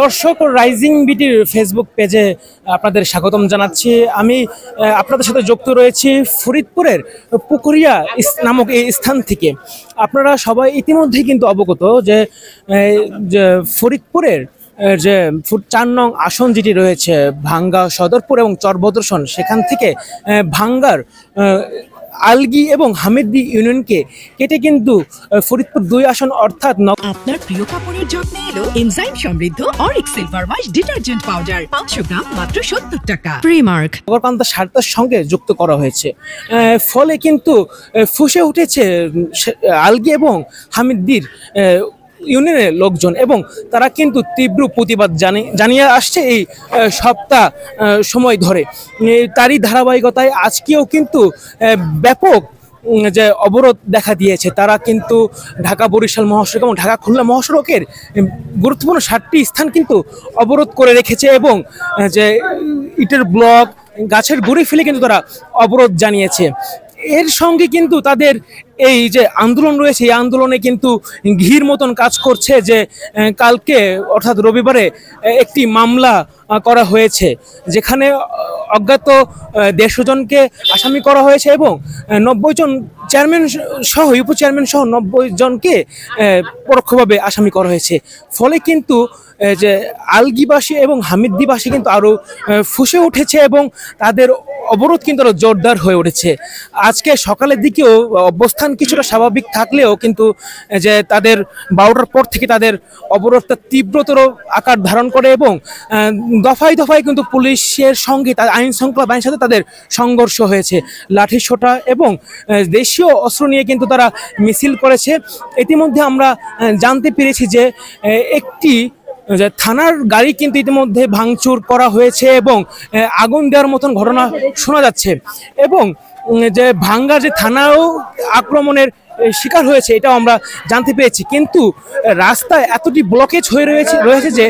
দর্শক rising বিটির Facebook পেজে আপনাদের স্বাগতম জানাচ্ছি। আমি আপনাদের সাথে যুক্ত রয়েছি ফরিদপুরের পুকুরিয়া নামক এই স্থান থেকে। আপনারা সবাই ইতিমধ্যেই কিন্তু অবগত যে ফরিদপুরের যে 4 নং আসন যেটি রয়েছে ভাঙ্গা সদরপুর এবং চরবদর্শন, সেখান থেকে ভাঙ্গার আলগি এবং হামিদদি ইউনিয়নকে কেটে কিন্তু ফরিদপুর 2 আসন অর্থাৎ আপনার প্রিয় কাপড়ের যত্নে এলো এনজাইম সমৃদ্ধ Arik silver wash detergent powder 500 গ্রাম মাত্র 70 টাকা। প্রিমার্ক নগরকান্দা সারতার সঙ্গে যুক্ত করা হয়েছে। ফলে কিন্তু ফুসে উঠেছে আলগি এবং হামিদদির ইউনিয়নের লোকজন এবং তারা কিন্তু তীব্র প্রতিবাদ জানিয়ে আসছে এই সপ্তাহ সময় ধরে। তারই ধারাবাহিকতায় আজকেও কিন্তু ব্যাপক যে অবরোধ দেখা দিয়েছে। তারা কিন্তু ঢাকা বরিশাল মহাসড়ক এবং ঢাকা খুলনা মহাসড়কের গুরুত্বপূর্ণ 7টি স্থান কিন্তু অবরোধ করে রেখেছে এবং যে ইটের ব্লক গাছের গুঁড়ি ফেলে কিন্তু তারা অবরোধ জানিয়েছে। এর সঙ্গে কিন্তু তাদের এই যে আন্দোলন রয়েছে, এই আন্দোলনে কিন্তু ঘির মতন কাজ করছে যে কালকে অর্থাৎ রবিবারে একটি মামলা করা হয়েছে, যেখানে অজ্ঞাত 150 জনকে আসামি করা হয়েছে এবং 90 জন চেয়ারম্যান সহ উপচেয়ারম্যান সহ 90 জনকে পরোক্ষভাবে আসামি করা হয়েছে। ফলে কিন্তু যে আলগিবাসী এবং হামিদদিবাসী কিন্তু আরও ফুসে উঠেছে এবং তাদের অবরোধ কিন্তু আরও জোরদার হয়ে উঠেছে। আজকে সকালের দিকেও অবস্থান কিছুটা স্বাভাবিক থাকলেও কিন্তু যে তাদের 12টার পর থেকে তাদের অবরোধটা তীব্রতর আকার ধারণ করে এবং দফায় দফায় কিন্তু পুলিশের সঙ্গে তাদের আইন শৃঙ্খলা বাহিনীর সাথে তাদের সংঘর্ষ হয়েছে। লাঠিসোঁটা এবং দেশীয় অস্ত্র নিয়ে কিন্তু তারা মিছিল করেছে। ইতিমধ্যে আমরা জানতে পেরেছি যে একটি থানার গাড়ি কিন্তু ইতিমধ্যে ভাঙচুর করা হয়েছে এবং আগুন দেওয়ার মতন ঘটনা শোনা যাচ্ছে এবং যে ভাঙ্গার যে থানাও আক্রমণের শিকার হয়েছে এটাও আমরা জানতে পেরেছি। কিন্তু রাস্তায় এতটি ব্লকেজ হয়ে রয়েছে যে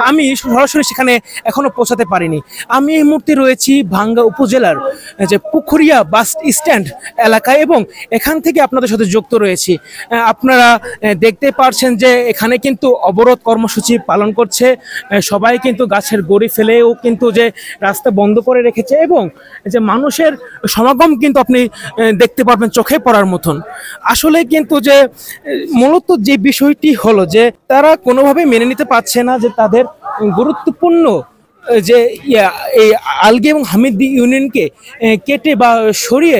আমি সরাসরি সেখানে এখনো পৌঁছাতে পারিনি। আমি এই মুহূর্তে রয়েছি ভাঙ্গা উপজেলার যে পুকুরিয়া বাস স্ট্যান্ড এলাকায় এবং এখান থেকে আপনাদের সাথে যুক্ত রয়েছি। আপনারা দেখতে পারছেন যে এখানে কিন্তু অবরোধ কর্মসূচি পালন করছে সবাই, কিন্তু গাছের গুঁড়ি ফেলেও কিন্তু যে রাস্তা বন্ধ করে রেখেছে এবং যে মানুষের সমাগম কিন্তু আপনি দেখতে পারবেন চোখে পড়ার মতন। আসলে কিন্তু যে মূলত যে বিষয়টি হলো যে তারা কোনোভাবে মেনে নিতে পারছে না যে তাদের গুরুত্বপূর্ণ যে এই আলগি এবং হামিদদি ইউনিয়নকে কেটে বা সরিয়ে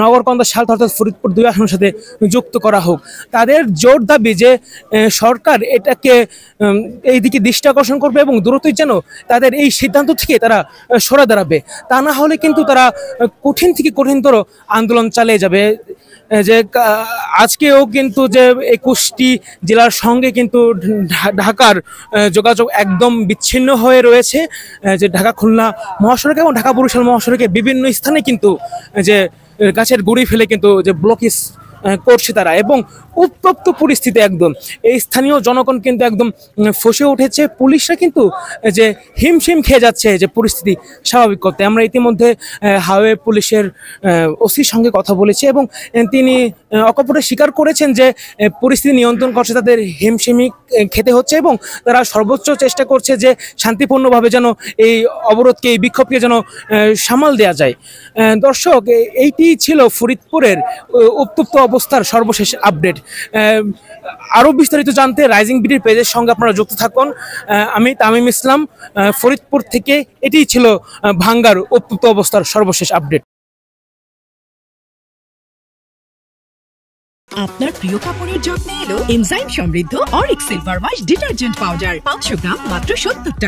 নগরকান্দা সালথা অর্থাৎ ফরিদপুর 2 আসনের সাথে যুক্ত করা হোক। তাদের জোর দাবি যে সরকার এটাকে এইদিকে দৃষ্টি আকর্ষণ করবে এবং দ্রুতই যেন তাদের এই সিদ্ধান্ত থেকে তারা সরে দাঁড়াবে। তা না হলে কিন্তু তারা কঠিন থেকে কঠিনতর আন্দোলন চালিয়ে যাবে। যে আজকেও কিন্তু যে 21টি জেলার সঙ্গে কিন্তু ঢাকার যোগাযোগ একদম বিচ্ছিন্ন হয়ে রয়েছে। যে ঢাকা খুলনা মহাসড়ক এবং ঢাকা বরিশাল মহাসড়কে বিভিন্ন স্থানে কিন্তু যে গাছের গুঁড়ি ফেলে কিন্তু যে ব্লকেজ করছে তারা এবং উত্তপ্ত পরিস্থিতি একদম এই স্থানীয় জনগণ কিন্তু একদম ফসে উঠেছে। পুলিশরা কিন্তু যে হিমশিম খেয়ে যাচ্ছে যে পরিস্থিতি স্বাভাবিক করতে। আমরা ইতিমধ্যে হাইওয়ে পুলিশের ওসির সঙ্গে কথা বলেছি এবং তিনি অকপটে স্বীকার করেছেন যে পরিস্থিতি নিয়ন্ত্রণ করছে, তাদের হিমশিমি খেতে হচ্ছে এবং তারা সর্বোচ্চ চেষ্টা করছে যে শান্তিপূর্ণভাবে যেন এই অবরোধকে এই বিক্ষোভকে যেন সামাল দেওয়া যায়। দর্শক, এইটি ছিল ফরিদপুরের উত্তপ্ত অবস্থার সর্বশেষ আপডেট। আরও বিস্তারিত জানতে রাইজিং বিটির পেজের সঙ্গে আপনারা যুক্ত থাকুন। আমি তামিম ইসলাম, ফরিদপুর থেকে। এটিই ছিল ভাঙ্গার উত্তপ্ত অবস্থার সর্বশেষ আপডেট। আপনার প্রিয় কাপড়ের যত্নে এলো এনজাইম সমৃদ্ধ Arik silver wash detergent powder 500 গ্রাম মাত্র 70 টাকা।